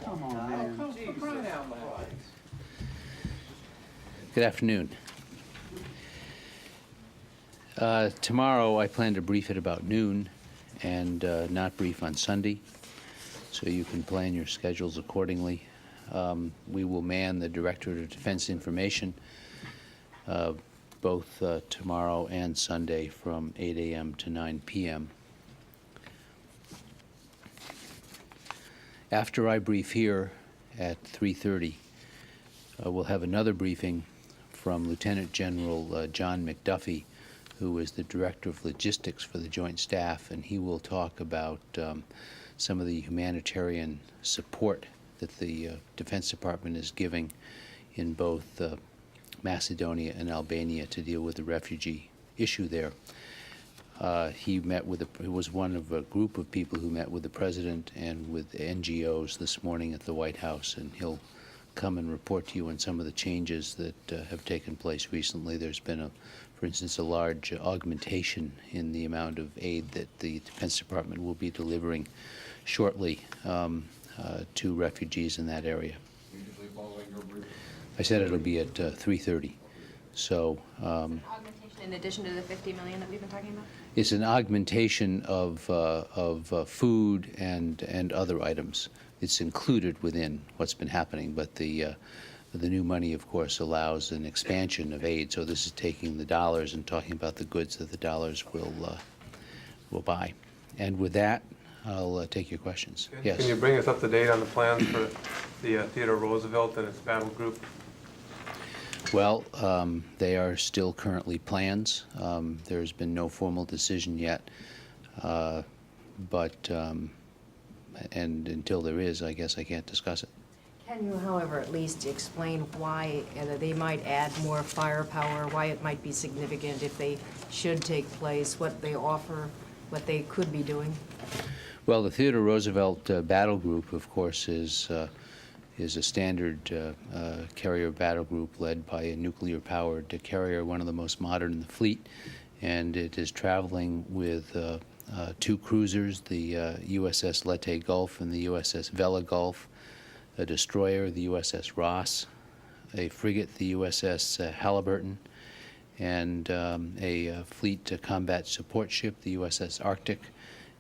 Come on, man. Good afternoon. Tomorrow I plan to brief at about noon and not brief on Sunday, so you can plan your schedules accordingly. We will man the Directorate of Defense Information both tomorrow and Sunday from 8 a.m. to 9 p.m. After I brief here at 3:30, we'll have another briefing from Lieutenant General John McDuffie, who is the Director of Logistics for the Joint Staff, and he will talk about some of the humanitarian support that the Defense Department is giving in both Macedonia and Albania to deal with the refugee issue there. He was one of a group of people who met with the President and with NGOs this morning at the White House, and he'll come and report to you on some of the changes that have taken place recently. There's been, for instance, a large augmentation in the amount of aid that the Defense Department will be delivering shortly to refugees in that area. I said it'll be at 3:30. So. In addition to the $50 million that we've been talking about? It's an augmentation of food and other items. It's included within what's been happening, but the new money, of course, allows an expansion of aid. So this is taking the dollars and talking about the goods that the dollars will buy. And with that, I'll take your questions. Okay. Yes. Can you bring us up to date on the plans for the Theodore Roosevelt and its battle group? Well, they are still currently plans. There's been no formal decision yet, and until there is, I guess I can't discuss it. Can you, however, at least explain why they might add more firepower, why it might be significant if they should take place, what they offer, what they could be doing? Well, the Theodore Roosevelt Battle Group, of course, is a standard carrier battle group led by a nuclear-powered carrier, one of the most modern in the fleet, and it is traveling with two cruisers, the USS Leyte Gulf and the USS Vela Gulf, a destroyer, the USS Ross, a frigate, the USS Halliburton, and a fleet combat support ship, the USS Arctic,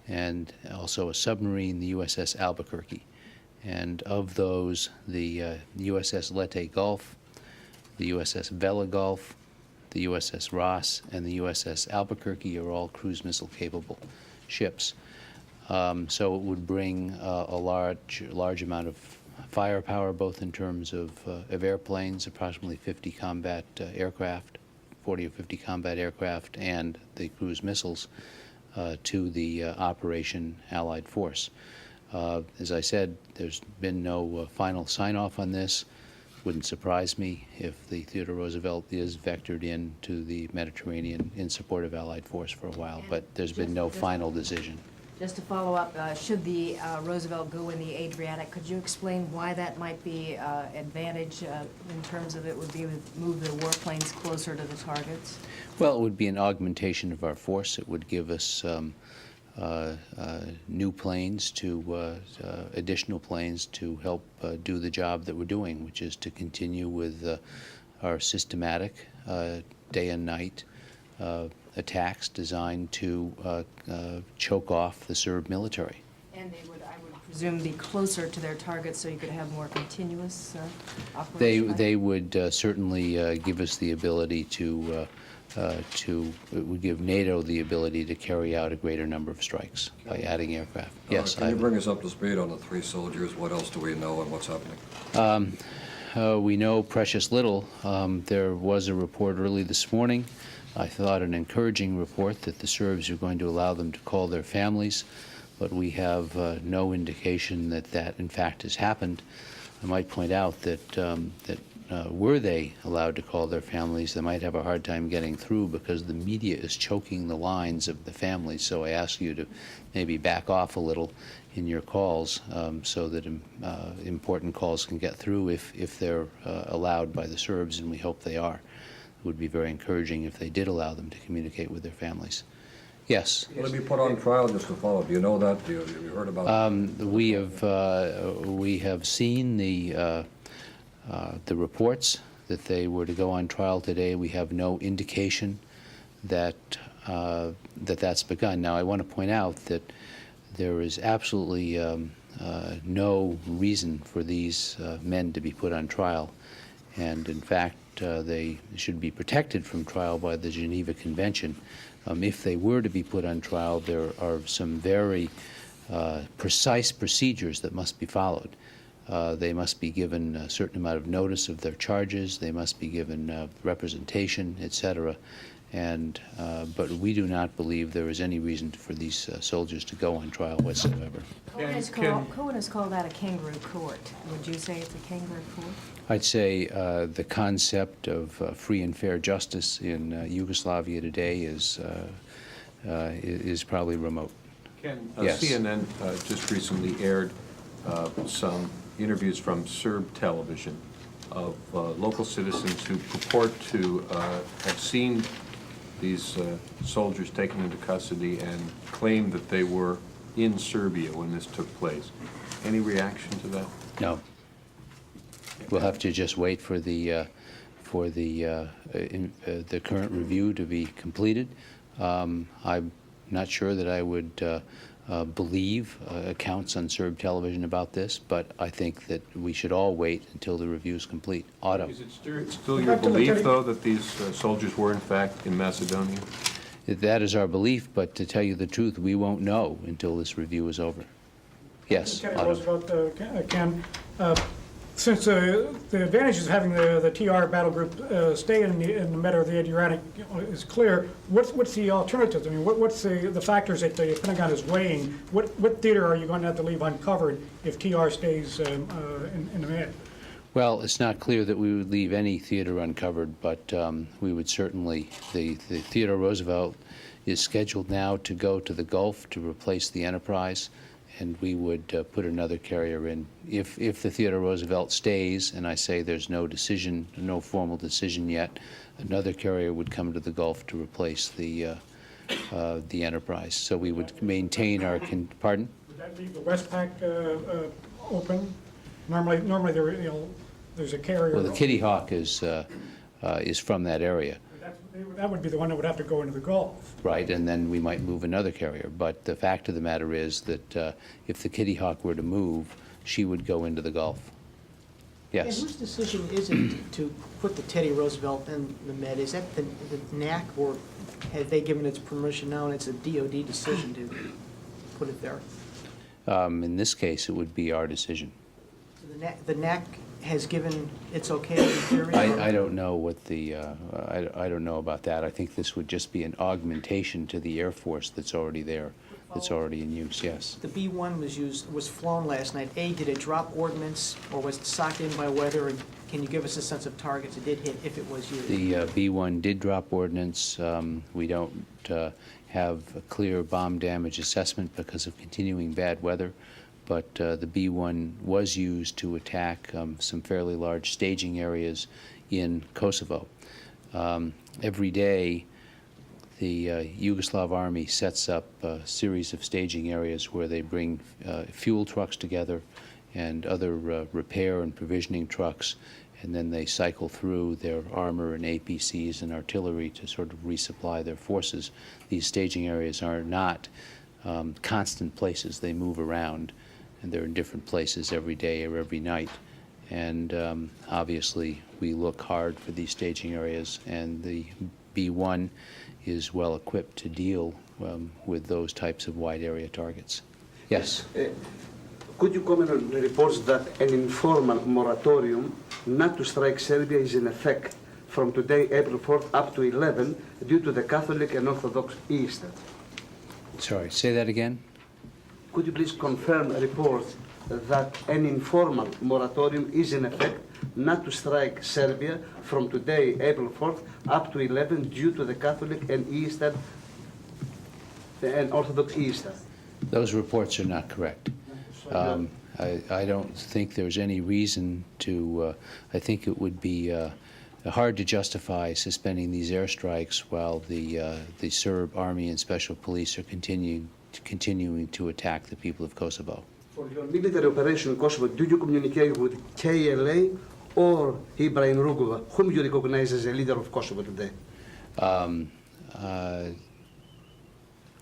and also a submarine, the USS Albuquerque. And of those, the USS Leyte Gulf, the USS Vela Gulf, the USS Ross, and the USS Albuquerque are all cruise missile capable ships. So it would bring a large amount of firepower, both in terms of airplanes, approximately 50 combat aircraft, 40 or 50 combat aircraft, and the cruise missiles to the Operation Allied Force. As I said, there's been no final sign-off on this. Wouldn't surprise me if the Theodore Roosevelt is vectored into the Mediterranean in support of Allied force for a while, but there's been no final decision. Just to follow up, should the Roosevelt go in the Adriatic, could you explain why that might be advantage in terms of it would be move the warplanes closer to the targets? Well, it would be an augmentation of our force. It would give us new planes additional planes to help do the job that we're doing, which is to continue with our systematic day and night attacks designed to choke off the Serb military. And they would, I would presume, be closer to their targets so you could have more continuous operations? They would certainly give us the ability it would give NATO the ability to carry out a greater number of strikes by adding aircraft. Yes. Can you bring us up to speed on the 3 soldiers? What else do we know and what's happening? We know precious little. There was a report early this morning, I thought an encouraging report, that the Serbs are going to allow them to call their families, but we have no indication that that in fact has happened. I might point out that were they allowed to call their families, they might have a hard time getting through because the media is choking the lines of the families. So I ask you to maybe back off a little in your calls so that important calls can get through if they're allowed by the Serbs, and we hope they are. It would be very encouraging if they did allow them to communicate with their families. Yes. Will it be put on trial, just to follow? Do you know that? Have you heard about it? We have seen the reports that they were to go on trial today. We have no indication that that's begun. Now, I want to point out that there is absolutely no reason for these men to be put on trial, and in fact, they should be protected from trial by the Geneva Convention. If they were to be put on trial, there are some very precise procedures that must be followed. They must be given a certain amount of notice of their charges. They must be given representation, etc. But we do not believe there is any reason for these soldiers to go on trial whatsoever. Cohen has called that a kangaroo court. Would you say it's a kangaroo court? I'd say the concept of free and fair justice in Yugoslavia today is probably remote. Ken, Yes. CNN just recently aired some interviews from Serb television of local citizens who purport to have seen these soldiers taken into custody and claim that they were in Serbia when this took place. Any reaction to that? No. We'll have to just wait for the current review to be completed. I'm not sure that I would believe accounts on Serb television about this, but I think that we should all wait until the review is complete. Otto. Is it still your belief, though, that these soldiers were in fact in Macedonia? That is our belief, but to tell you the truth, we won't know until this review is over. Yes, Kenneth Otto. Roosevelt, Ken, since the advantages of having the TR battle group stay in the Med or the Adriatic is clear, what's the alternatives? I mean, what's the factors that the Pentagon is weighing? What theater are you going to have to leave uncovered if TR stays in the Med? Well, it's not clear that we would leave any theater uncovered, but we would certainly, the Theodore Roosevelt is scheduled now to go to the Gulf to replace the Enterprise, and we would put another carrier in. If the Theodore Roosevelt stays, and I say there's no decision, no formal decision yet, another carrier would come to the Gulf to replace the Enterprise. So we would maintain our, pardon? Would that leave the Westpac open? Normally there's a carrier. Well, the Kitty Hawk is from that area. That would be the one that would have to go into the Gulf. Right, and then we might move another carrier. But the fact of the matter is that if the Kitty Hawk were to move, she would go into the Gulf. And Yes. whose decision is it to put the Teddy Roosevelt in the Med? Is that the NAC, or have they given its permission now and it's a DoD decision to put it there? In this case, it would be our decision. So the NAC has given its okay to the theory? I don't know what the, I don't know about that. I think this would just be an augmentation to the Air Force that's already there, that's already in use, yes. The B-1 was flown last night. A, did it drop ordnance, or was it socked in by weather? And can you give us a sense of targets it did hit if it was used? The B-1 did drop ordnance. We don't have a clear bomb damage assessment because of continuing bad weather, but the B-1 was used to attack some fairly large staging areas in Kosovo. Every day, the Yugoslav army sets up a series of staging areas where they bring fuel trucks together and other repair and provisioning trucks, and then they cycle through their armor and APCs and artillery to sort of resupply their forces. These staging areas are not constant places. They move around, and they're in different places every day or every night. And obviously, we look hard for these staging areas, and the B-1 is well equipped to deal with those types of wide area targets. Yes? Could you comment on the reports that an informal moratorium not to strike Serbia is in effect from today, April 4th, up to 11, due to the Catholic and Orthodox Easter? Sorry, say that again? Could you please confirm a report that an informal moratorium is in effect not to strike Serbia from today, April 4th, up to 11, due to the Catholic and Easter and Orthodox Easter? Those reports are not correct. I don't think there's any reason to, I think it would be hard to justify suspending these airstrikes while the Serb army and special police are continuing to attack the people of Kosovo. For your military operation in Kosovo, do you communicate with KLA or Ibrahim Rugova, whom you recognize as a leader of Kosovo today?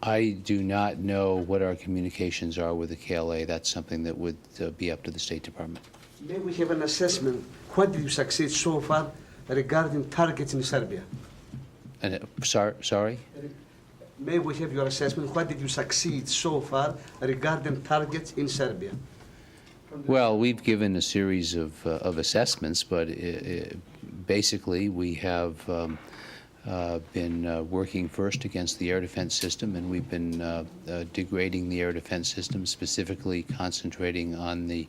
I do not know what our communications are with the KLA. That's something that would be up to the State Department. May we have an assessment? What did you succeed so far regarding targets in Serbia? And, sorry? May we have your assessment? What did you succeed so far regarding targets in Serbia? Well, we've given a series of assessments, but basically we have been working first against the air defense system, and we've been degrading the air defense system, specifically concentrating on the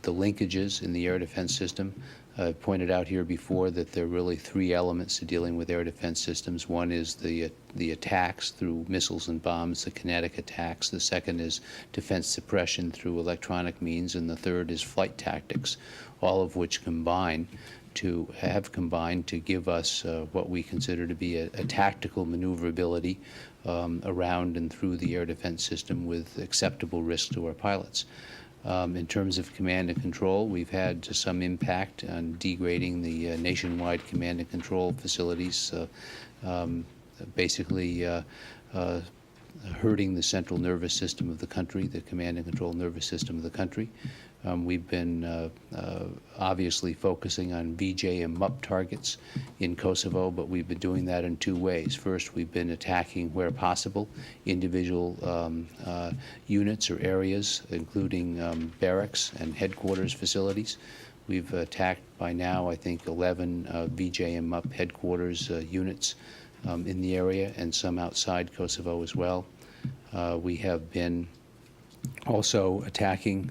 linkages in the air defense system. I pointed out here before that there are really three elements to dealing with air defense systems. One is the attacks through missiles and bombs, the kinetic attacks. The second is defense suppression through electronic means, and the third is flight tactics, all of which combined to give us what we consider to be a tactical maneuverability around and through the air defense system with acceptable risk to our pilots. In terms of command and control, we've had some impact on degrading the nationwide command and control facilities, basically hurting the central nervous system of the country, the command and control nervous system of the country. We've been obviously focusing on VJ and MUP targets in Kosovo, but we've been doing that in two ways. First, we've been attacking, where possible, individual units or areas, including barracks and headquarters facilities. We've attacked by now, I think, 11 VJ and MUP headquarters units in the area, and some outside Kosovo as well. We have been also attacking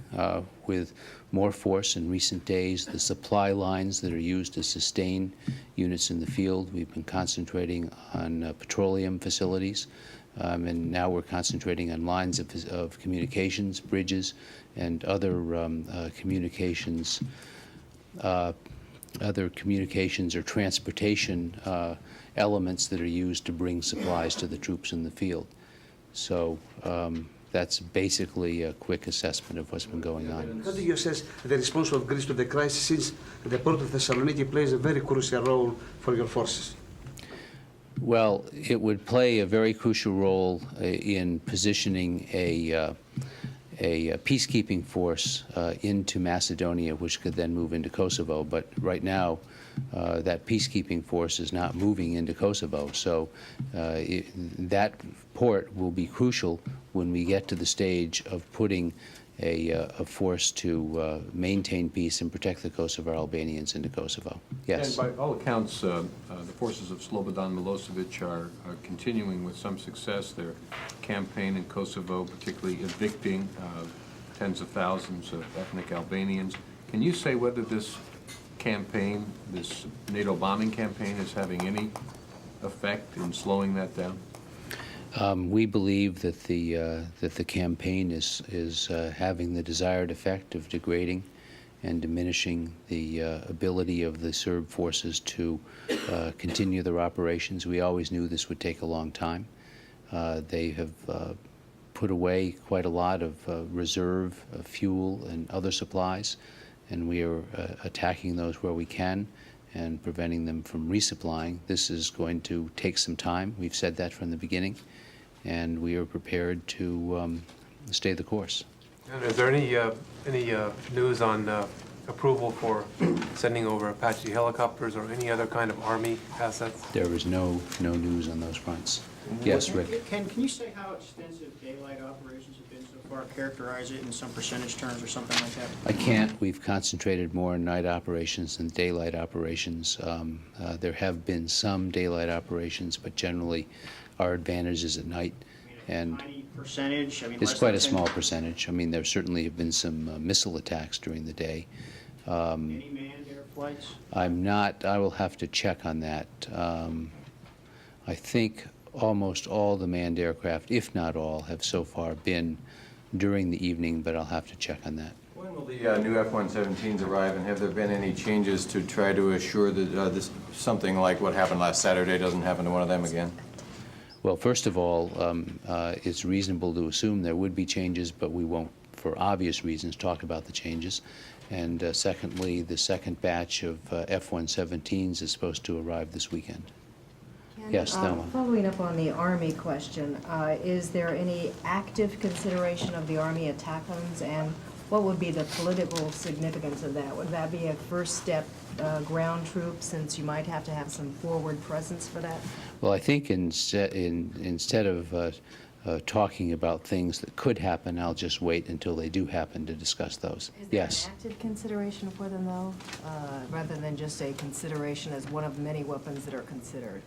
with more force in recent days the supply lines that are used to sustain units in the field. We've been concentrating on petroleum facilities, and now we're concentrating on lines of communications, bridges, and other communications or transportation elements that are used to bring supplies to the troops in the field. So that's basically a quick assessment of what's been going on. How do you assess the response of Greece to the crisis, since the port of Thessaloniki plays a very crucial role for your forces? Well, it would play a very crucial role in positioning a peacekeeping force into Macedonia, which could then move into Kosovo. But right now, that peacekeeping force is not moving into Kosovo. So that port will be crucial when we get to the stage of putting a force to maintain peace and protect the Kosovo Albanians into Kosovo. Yes. And by all accounts, the forces of Slobodan Milosevic are continuing with some success their campaign in Kosovo, particularly evicting tens of thousands of ethnic Albanians. Can you say whether this campaign, this NATO bombing campaign, is having any effect in slowing that down? We believe that the campaign is having the desired effect of degrading and diminishing the ability of the Serb forces to continue their operations. We always knew this would take a long time. They have put away quite a lot of reserve fuel and other supplies, and we are attacking those where we can and preventing them from resupplying. This is going to take some time. We've said that from the beginning, and we are prepared to stay the course. And is there any news on approval for sending over Apache helicopters or any other kind of Army assets? There is no news on those fronts. Yes, Rick? Can you say how extensive daylight operations have been so far? Characterize it in some percentage terms or something like that? I can't. We've concentrated more on night operations than daylight operations. There have been some daylight operations, but generally our advantage is at night. And tiny percentage? it's quite a small percentage. I mean, there certainly have been some missile attacks during the day. Any manned air flights? I'm not. I will have to check on that. I think almost all the manned aircraft, if not all, have so far been during the evening, but I'll have to check on that. When Will the new F-117s arrive, and have there been any changes to try to assure that something like what happened last Saturday doesn't happen to one of them again? Well, first of all, it's reasonable to assume there would be changes, but we won't, for obvious reasons, talk about the changes. And secondly, the second batch of F-117s is supposed to arrive this weekend. Ken, Yes, Thelma. Following up on the Army question, is there any active consideration of the Army ATACMS, and what would be the political significance of that? Would that be a first step ground troops, since you might have to have some forward presence for that? Well, I think instead of talking about things that could happen, I'll just wait until they do happen to discuss those. Is there Yes. an active consideration for them, though, rather than just a consideration as one of many weapons that are considered?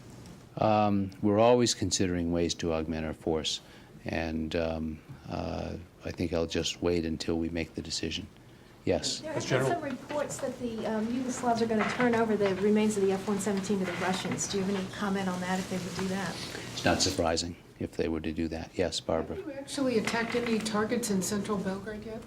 We're always considering ways to augment our force, and I think I'll just wait until we make the decision. Yes. There have been some reports that the Yugoslavs are going to turn over the remains of the F-117 to the Russians. Do you have any comment on that, if they would do that? It's not surprising if they were to do that. Yes, Barbara. Have you actually attacked any targets in central Belgrade yet?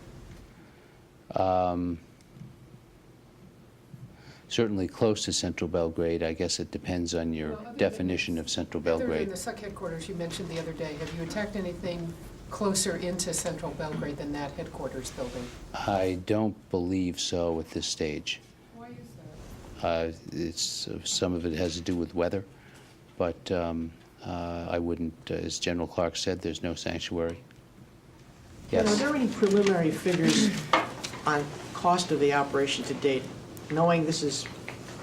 Certainly close to central Belgrade. I guess it depends on your definition of central Other than Belgrade. the SUC headquarters you mentioned the other day, have you attacked anything closer into central Belgrade than that headquarters building? I don't believe so at this stage. Why is that? Some of it has to do with weather, but I wouldn't, as General Clark said, there's no sanctuary. Ken, Yes. are there any preliminary figures on cost of the operation to date? Knowing this is,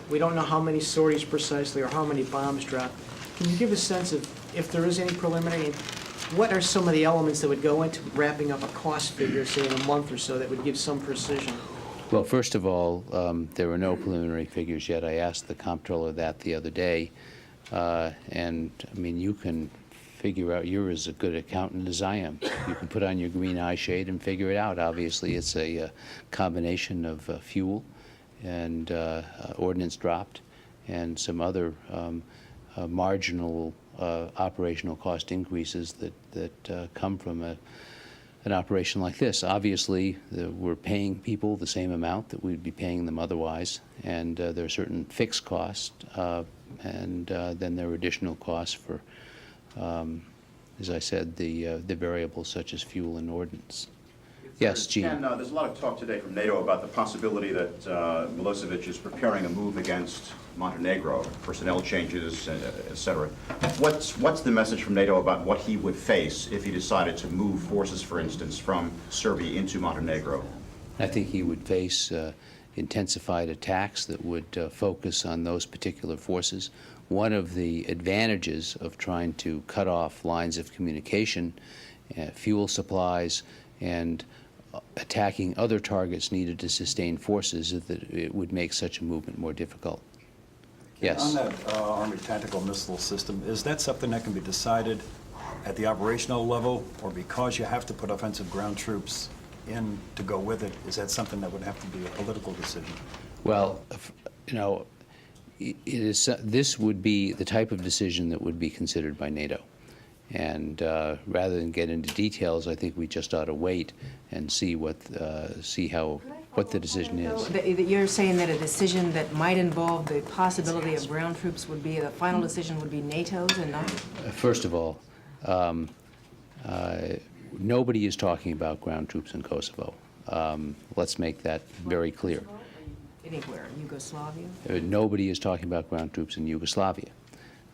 we don't know how many sorties precisely or how many bombs dropped, can you give a sense of, if there is any preliminary, what are some of the elements that would go into wrapping up a cost figure, say in a month or so, that would give some precision? Well, first of all, there were no preliminary figures yet. I asked the comptroller that the other day, and I mean, you can figure out, you're as a good accountant as I am. You can put on your green eye shade and figure it out. Obviously, it's a combination of fuel and ordnance dropped and some other marginal operational cost increases that come from an operation like this. Obviously, we're paying people the same amount that we'd be paying them otherwise, and there are certain fixed costs, and then there are additional costs for, as I said, the variables such as fuel and ordnance. Yes, Gene. Ken, there's a lot of talk today from NATO about the possibility that Milosevic is preparing a move against Montenegro, personnel changes, et cetera. What's the message from NATO about what he would face if he decided to move forces, for instance, from Serbia into Montenegro? I think he would face intensified attacks that would focus on those particular forces. One of the advantages of trying to cut off lines of communication, fuel supplies, and attacking other targets needed to sustain forces is that it would make such a movement more difficult. Yes. On that Army tactical missile system, is that something that can be decided at the operational level, or because you have to put offensive ground troops in to go with it, is that something that would have to be a political decision? Well, you know, this would be the type of decision that would be considered by NATO. And rather than get into details, I think we just ought to wait and see what the decision is. You're saying that a decision that might involve the possibility of ground troops would be, the final decision would be NATO's and not? First of all, nobody is talking about ground troops in Kosovo. Let's make that very clear. Anywhere, Yugoslavia? Nobody is talking about ground troops in Yugoslavia.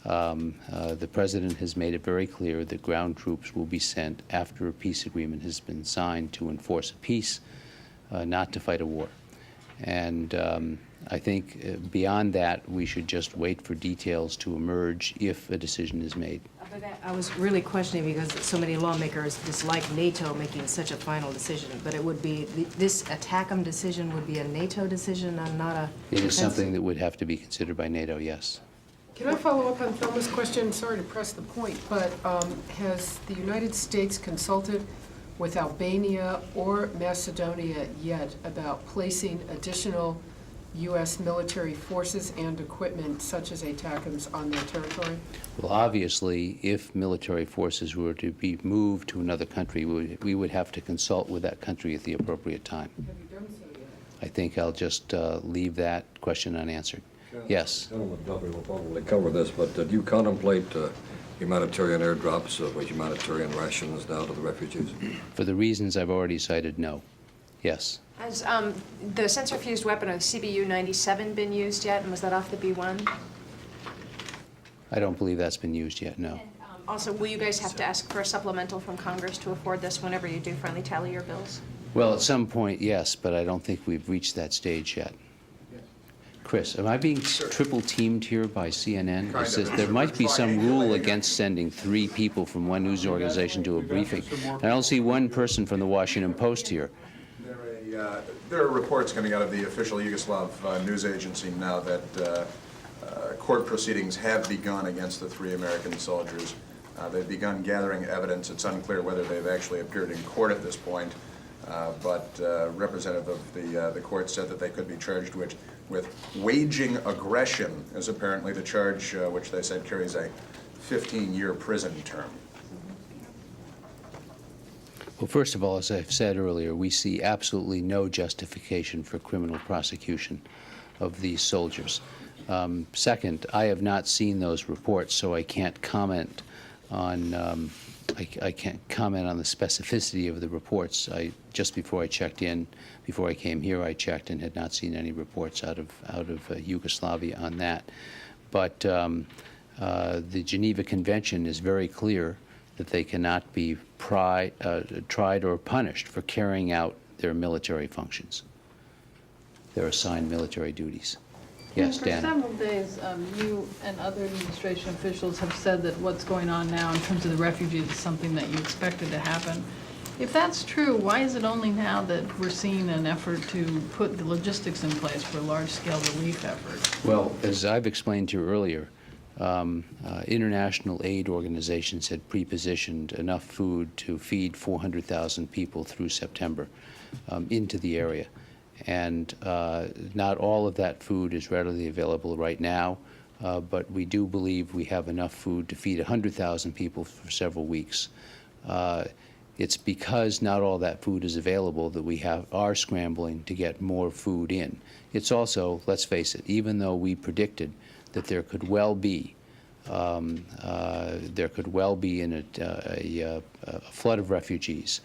The President has made it very clear that ground troops will be sent after a peace agreement has been signed to enforce a peace, not to fight a war. And I think beyond that, we should just wait for details to emerge if a decision is made. But I was really questioning because so many lawmakers dislike NATO making such a final decision, but it would be, this ATACMS decision would be a NATO decision and not a... It is something that would have to be considered by NATO, yes. Can I follow up on Thelma's question? Sorry to press the point, but has the United States consulted with Albania or Macedonia yet about placing additional U.S. military forces and equipment such as ATACMS on their territory? Well, obviously, if military forces were to be moved to another country, we would have to consult with that country at the appropriate time. Have you done I think I'll just leave that question unanswered. Yes. General McDuffie will probably cover this, but do you contemplate humanitarian airdrops of humanitarian rations now to the refugees? For the reasons I've already cited, no. Yes. Has the sensor-fused weapon of CBU-97 been used yet, and was that off the B-1? I don't believe that's been used yet, no. Also, will you guys have to ask for a supplemental from Congress to afford this whenever you do finally tally your bills? Well, at some point, yes, but I don't think we've reached that stage yet. Chris, am I being triple teamed here by CNN? It says there might be some rule against sending 3 people from one news organization to a briefing. I don't see one person from the Washington Post here. There are reports coming out of the official Yugoslav news agency now that court proceedings have begun against the 3 American soldiers. They've begun gathering evidence. It's unclear whether they've actually appeared in court at this point, but representative of the court said that they could be charged with waging aggression is apparently the charge, which they said carries a 15-year prison term. Well, first of all, as I've said earlier, we see absolutely no justification for criminal prosecution of these soldiers. Second, I have not seen those reports, so I can't comment on I can't comment on the specificity of the reports. Just before I checked in, before I came here, I checked and had not seen any reports out of Yugoslavia on that. But the Geneva Convention is very clear that they cannot be tried or punished for carrying out their military functions, their assigned military duties. Yes, Dan. For several days, you and other administration officials have said that what's going on now in terms of the refugees is something that you expected to happen. If that's true, why is it only now that we're seeing an effort to put the logistics in place for a large-scale relief effort? Well, as I've explained to you earlier, international aid organizations had pre-positioned enough food to feed 400,000 people through September into the area. And not all of that food is readily available right now, but we do believe we have enough food to feed 100,000 people for several weeks. It's because not all that food is available that we are scrambling to get more food in. It's also, let's face it, even though we predicted that there could well be a flood of refugees.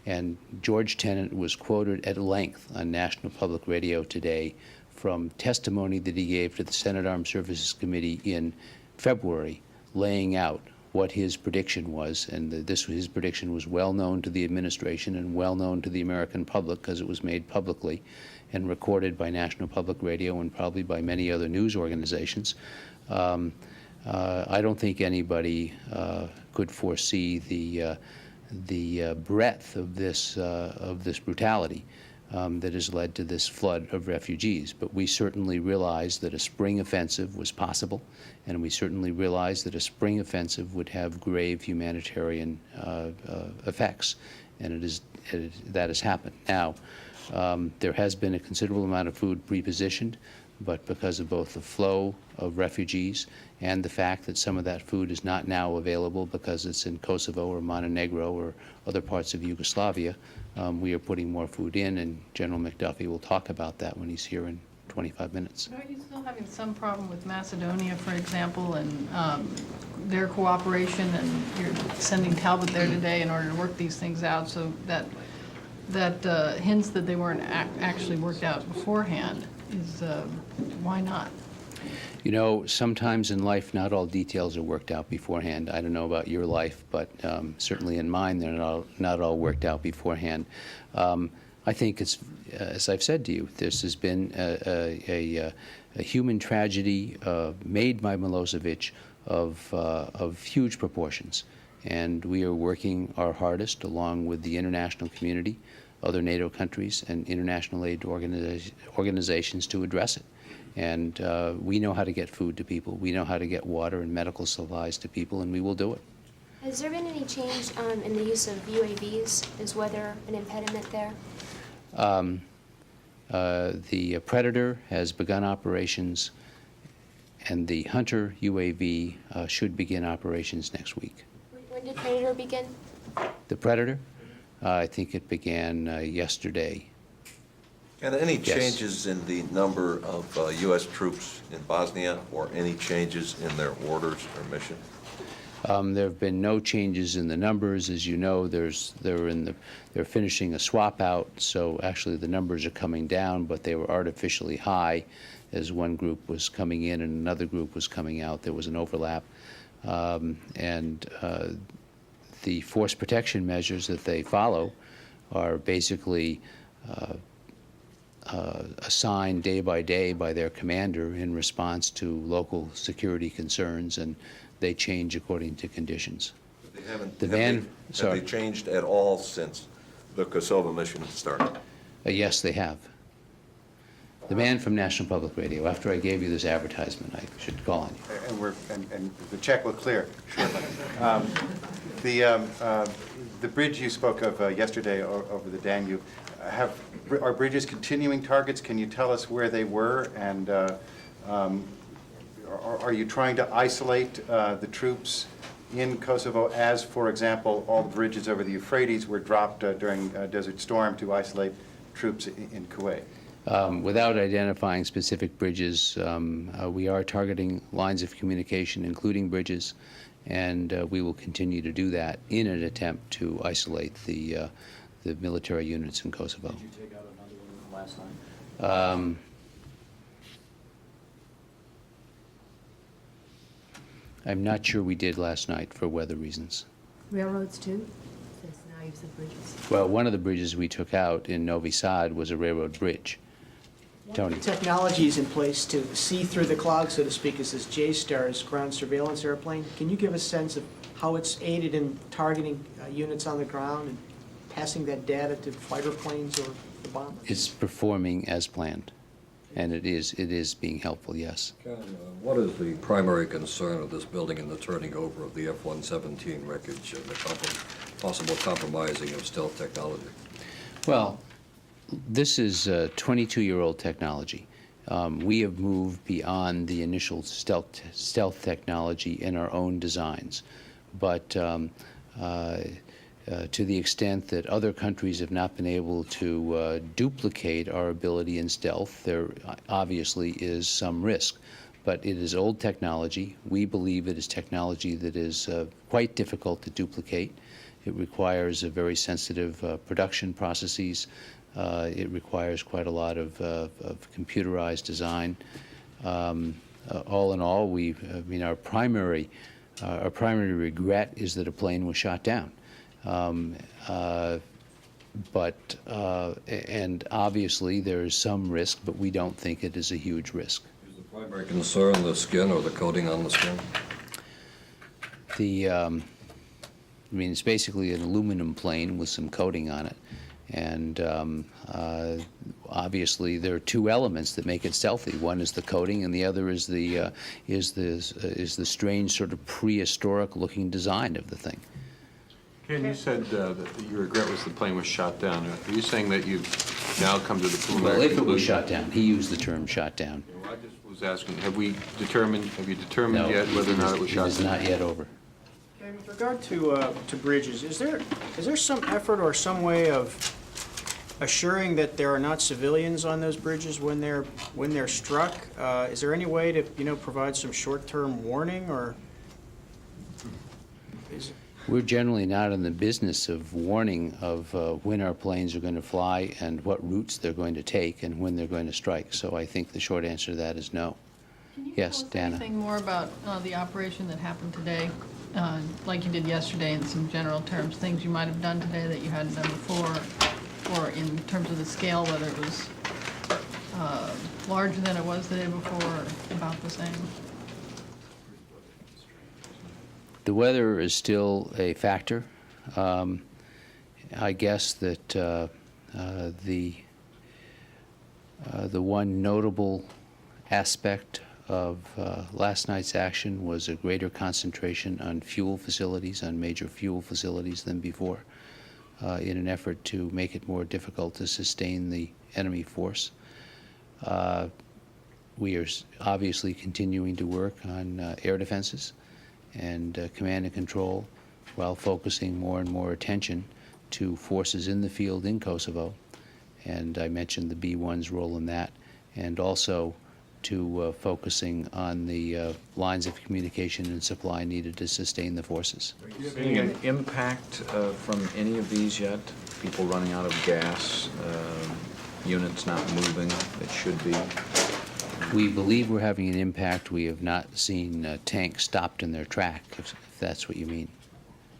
And George Tenet was quoted at length on National Public Radio today from testimony that he gave to the Senate Armed Services Committee in February, laying out what his prediction was. And his prediction was well known to the administration and well known to the American public because it was made publicly and recorded by National Public Radio and probably by many other news organizations. I don't think anybody could foresee the breadth of this brutality that has led to this flood of refugees. But we certainly realized that a spring offensive was possible, and we certainly realized that a spring offensive would have grave humanitarian effects, and that has happened. Now, there has been a considerable amount of food pre-positioned, but because of both the flow of refugees and the fact that some of that food is not now available because it's in Kosovo or Montenegro or other parts of Yugoslavia, we are putting more food in, and General McDuffie will talk about that when he's here in 25 minutes. Are you still having some problem with Macedonia, for example, and their cooperation, and you're sending Talbot there today in order to work these things out, so that hints that they weren't actually worked out beforehand is why not? You know, sometimes in life, not all details are worked out beforehand. I don't know about your life, but certainly in mine, they're not all worked out beforehand. I think it's, as I've said to you, this has been a human tragedy made by Milosevic of huge proportions. And we are working our hardest, along with the international community, other NATO countries, and international aid organizations to address it. And we know how to get food to people. We know how to get water and medical supplies to people, and we will do it. Has there been any change in the use of UAVs? Is weather an impediment there? The Predator has begun operations, and the Hunter UAV should begin operations next week. When did Predator begin? The Predator, I think it began yesterday. And any Yes. changes in the number of U.S. troops in Bosnia, or any changes in their orders or mission? There have been no changes in the numbers. As you know, they're finishing a swap out, so actually the numbers are coming down, but they were artificially high as one group was coming in and another group was coming out. There was an overlap. The force protection measures that they follow are basically assigned day by day by their commander in response to local security concerns, and they change according to conditions. They haven't, The have van, they, sorry. have they changed at all since the Kosovo mission started? Yes, they have. The man from National Public Radio, after I gave you this advertisement, I should call on you. And the check will clear shortly. The bridge you spoke of yesterday over the Danube, are bridges continuing targets? Can you tell us where they were? And are you trying to isolate the troops in Kosovo as, for example, all the bridges over the Euphrates were dropped during Desert Storm to isolate troops in Kuwait? Without identifying specific bridges, we are targeting lines of communication, including bridges, and we will continue to do that in an attempt to isolate the military units in Kosovo. Did you take out another one last time? I'm not sure we did last night for weather reasons. Railroads too, since now you've said bridges. Well, one of the bridges we took out in Novi Sad was a railroad bridge. Tony. Technology is in place to see through the cloud, so to speak, is this JSTARS ground surveillance airplane. Can you give a sense of how it's aided in targeting units on the ground and passing that data to fighter planes or the bombers? It's performing as planned, and it is being helpful, yes. Ken, what is the primary concern of this building and the turning over of the F-117 wreckage and the possible compromising of stealth technology? Well, this is 22-year-old technology. We have moved beyond the initial stealth technology in our own designs, but to the extent that other countries have not been able to duplicate our ability in stealth, there obviously is some risk. But it is old technology. We believe it is technology that is quite difficult to duplicate. It requires a very sensitive production processes. It requires quite a lot of computerized design. All in all, our primary regret is that a plane was shot down. And obviously there is some risk, but we don't think it is a huge risk. Is the primary concern the skin or the coating on the skin? It's basically an aluminum plane with some coating on it. And obviously there are two elements that make it stealthy. One is the coating, and the other is the strange sort of prehistoric-looking design of the thing. Ken, you said that your regret was the plane was shot down. Are you saying that you've now come to the preliminary Well, if it was conclusion? shot down, he used the term shot down. Well, I just was asking, have you determined No, yet whether or not it was shot down? It is not yet over. Okay, with regard to bridges, is there some effort or some way of assuring that there are not civilians on those bridges when they're struck? Is there any way to provide some short-term warning, or is it? We're generally not in the business of warning of when our planes are going to fly and what routes they're going to take and when they're going to strike. So I think the short answer to that is no. Yes, Dana. Anything more about the operation that happened today, like you did yesterday in some general terms, things you might have done today that you hadn't done before, or in terms of the scale, whether it was larger than it was the day before, or about the same? The weather is still a factor. I guess that the one notable aspect of last night's action was a greater concentration on fuel facilities, on major fuel facilities than before, in an effort to make it more difficult to sustain the enemy force. We are obviously continuing to work on air defenses and command and control, while focusing more and more attention to forces in the field in Kosovo and I mentioned the B-1's role in that, and also to focusing on the lines of communication and supply needed to sustain the forces. Are you seeing an impact from any of these yet? People running out of gas, units not moving that should be? We believe we're having an impact. We have not seen tanks stopped in their track, if that's what you mean.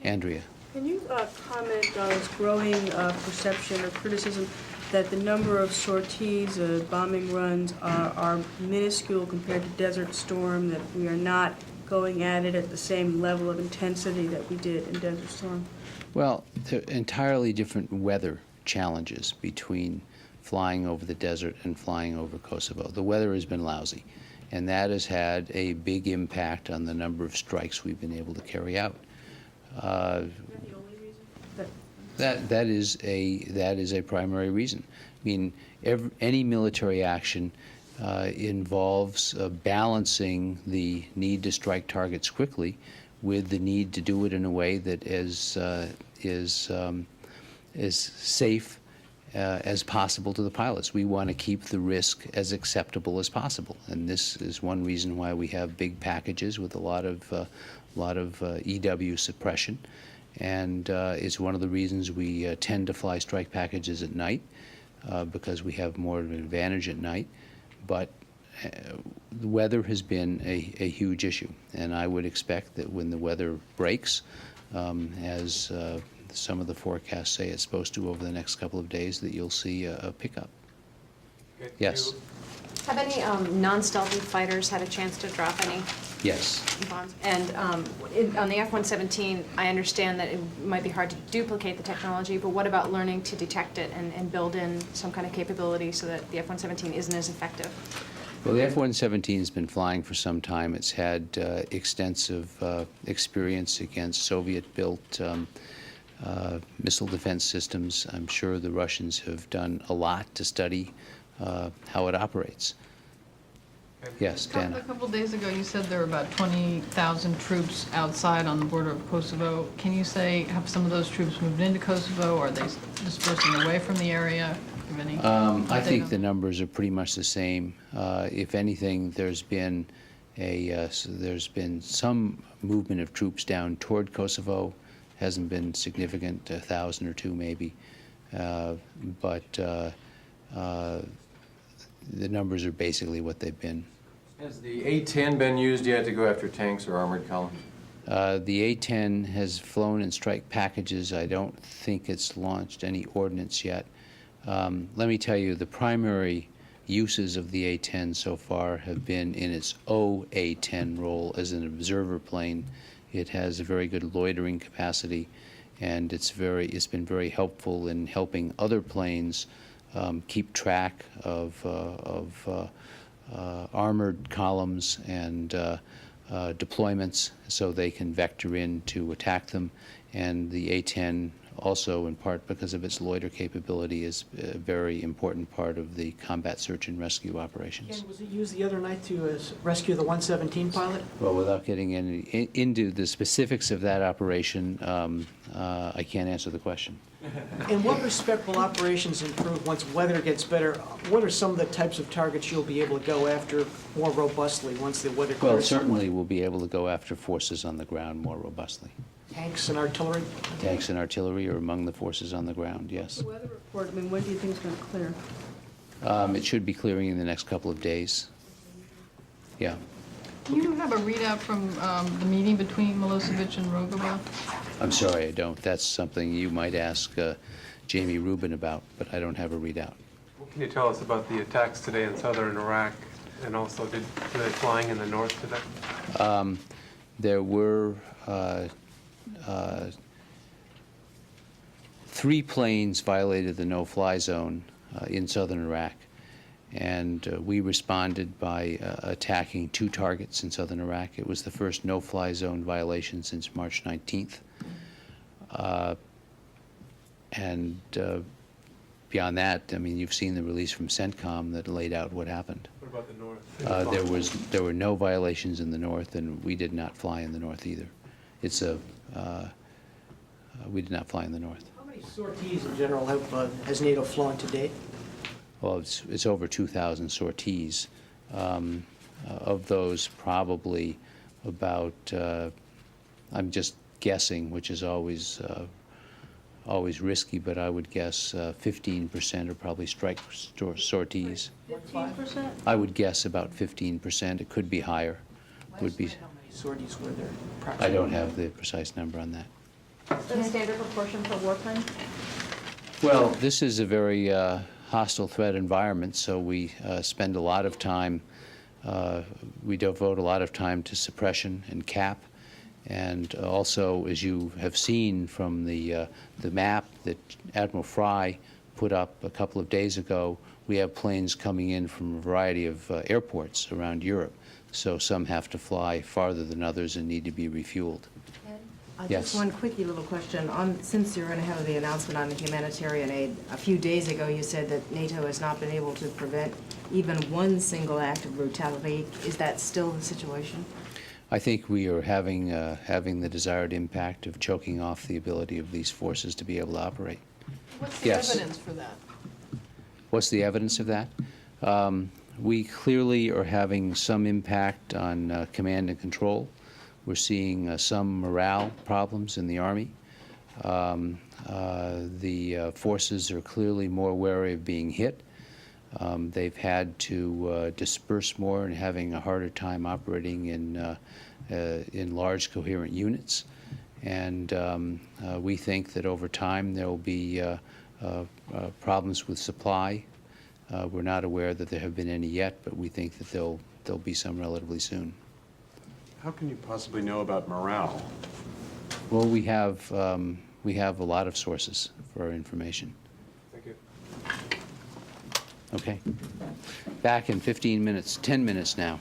Andrea. Can you comment on this growing perception or criticism that the number of sorties, bombing runs are minuscule compared to Desert Storm, that we are not going at it at the same level of intensity that we did in Desert Storm? Well, there are entirely different weather challenges between flying over the desert and flying over Kosovo. The weather has been lousy, and that has had a big impact on the number of strikes we've been able to carry out. That is a primary reason. I mean, any military action involves balancing the need to strike targets quickly with the need to do it in a way that is safe as possible to the pilots. We want to keep the risk as acceptable as possible, and this is one reason why we have big packages with a lot of EW suppression. And it's one of the reasons we tend to fly strike packages at night, because we have more of an advantage at night. But the weather has been a huge issue, and I would expect that when the weather breaks, as some of the forecasts say it's supposed to over the next couple of days, that you'll see a pickup. Yes. Have any non-stealthy fighters had a chance to drop any Yes. bombs? And on the F-117, I understand that it might be hard to duplicate the technology, but what about learning to detect it and build in some kind of capability so that the F-117 isn't as effective? Well, the F-117 has been flying for some time. It's had extensive experience against Soviet-built missile defense systems. I'm sure the Russians have done a lot to study how it operates. Yes, Dana. A couple days ago, you said there were about 20,000 troops outside on the border of Kosovo. Can you say, have some of those troops moved into Kosovo? Or are they dispersing away from the area? I think the numbers are pretty much the same. If anything, there's been some movement of troops down toward Kosovo. Hasn't been significant, 1,000 or 2 maybe, but the numbers are basically what they've been. Has the A-10 been used yet to go after tanks or armored columns? The A-10 has flown in strike packages. I don't think it's launched any ordnance yet. Let me tell you, the primary uses of the A-10 so far have been in its OA-10 role as an observer plane. It has a very good loitering capacity, and it's been very helpful in helping other planes keep track of armored columns and deployments so they can vector in to attack them. And the A-10 also, in part because of its loiter capability, is a very important part of the combat search and rescue operations. And was it used the other night to rescue the 117 pilot? Well, without getting into the specifics of that operation, I can't answer the question. In what respect will operations improve once weather gets better? What are some of the types of targets you'll be able to go after more robustly once the weather clears? Well, certainly we'll be able to go after forces on the ground more robustly. Tanks and artillery? Tanks and artillery are among the forces on the ground, yes. The weather report, I mean, when do you think it's going to clear? It should be clearing in the next couple of days. Yeah. Do you have a readout from the meeting between Milosevic and Rogova? I'm sorry, I don't. That's something you might ask Jamie Rubin about, but I don't have a readout. What can you tell us about the attacks today in southern Iraq, and also were they flying in the north today? There were 3 planes violated the no-fly zone in southern Iraq, and we responded by attacking 2 targets in southern Iraq. It was the first no-fly zone violation since March 19th. And beyond that, I mean, you've seen the release from CENTCOM that laid out what happened. What about the north? There were no violations in the north, and we did not fly in the north either. We did not fly in the north. How many sorties in general has NATO flown to date? Well, it's over 2,000 sorties. Of those, probably about, I'm just guessing, which is always risky, but I would guess 15% are probably strike sorties. 15%? I would guess about 15%. It could be higher. Would be. How many sorties were there? I don't have the precise number on that. Is that a standard proportion for wartime? Well, this is a very hostile threat environment, so we spend a lot of time, we devote a lot of time to suppression and cap. And also, as you have seen from the map that Admiral Fry put up a couple of days ago, we have planes coming in from a variety of airports around Europe. So some have to fly farther than others and need to be refueled. Yes. Just one quickie little question. Since you're going to have the announcement on the humanitarian aid, a few days ago you said that NATO has not been able to prevent even one single act of brutality. Is that still the situation? I think we are having the desired impact of choking off the ability of these forces to be able to operate. What's the Yes. evidence for that? What's the evidence of that? We clearly are having some impact on command and control. We're seeing some morale problems in the Army. The forces are clearly more wary of being hit. They've had to disperse more and having a harder time operating in large coherent units. And we think that over time there will be problems with supply. We're not aware that there have been any yet, but we think that there'll be some relatively soon. How can you possibly know about morale? Well, we have a lot of sources for our information. Thank you. Okay. Back in 15 minutes, 10 minutes now.